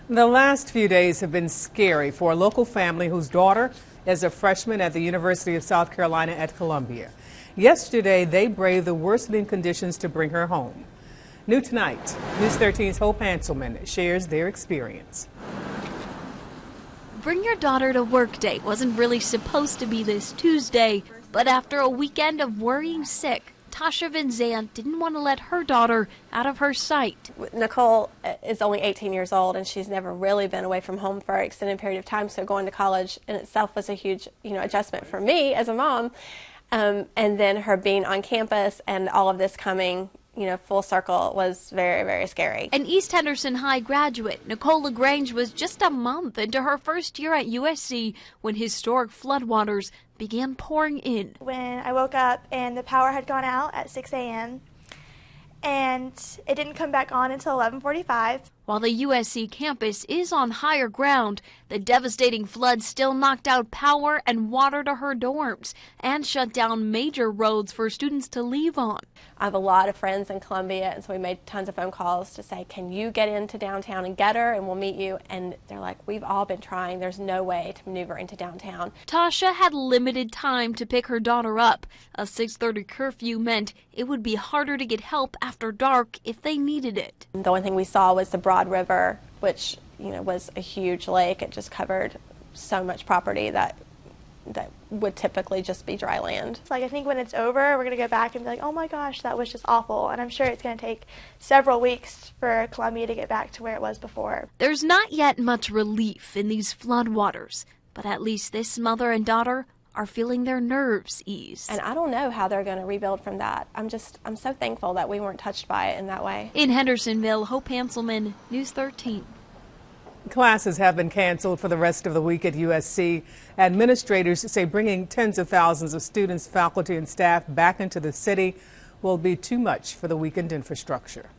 The last few days have been scary for a local family whose daughter is a freshman at the University of South Carolina at Columbia. Yesterday, they braved the worsening conditions to bring her home. New tonight, News 13's Hope Hanselman shares their experience. Bring your daughter to work day wasn't really supposed to be this Tuesday, but after a weekend of worrying sick, Tasha Vinzant didn't want to let her daughter out of her sight. Nicole is only 18 years old, and she's never really been away from home for an extended period of time, so going to college in itself was a huge, adjustment for me as a mom. And then her being on campus and all of this coming, full circle was very, very scary. An East Henderson High graduate, Nicole LaGrange was just a month into her first year at USC when historic floodwaters began pouring in. When I woke up and the power had gone out at 6 a.m. and it didn't come back on until 11:45. While the USC campus is on higher ground, the devastating flood still knocked out power and water to her dorms and shut down major roads for students to leave on. I have a lot of friends in Columbia, and so we made tons of phone calls to say, can you get into downtown and get her, and we'll meet you. And they're like, we've all been trying. There's no way to maneuver into downtown. Tasha had limited time to pick her daughter up. A 6:30 curfew meant it would be harder to get help after dark if they needed it. The only thing we saw was the Broad River, which was a huge lake. It just covered so much property that would typically just be dry land. It's like, I think when it's over, we're going to go back and be like, oh my gosh, that was just awful. And I'm sure it's going to take several weeks for Columbia to get back to where it was before. There's not yet much relief in these floodwaters, but at least this mother and daughter are feeling their nerves ease. And I don't know how they're going to rebuild from that. I'm so thankful that we weren't touched by it in that way. In Hendersonville, Hope Hanselman, News 13. Classes have been canceled for the rest of the week at USC. Administrators say bringing tens of thousands of students, faculty, and staff back into the city will be too much for the weakened infrastructure.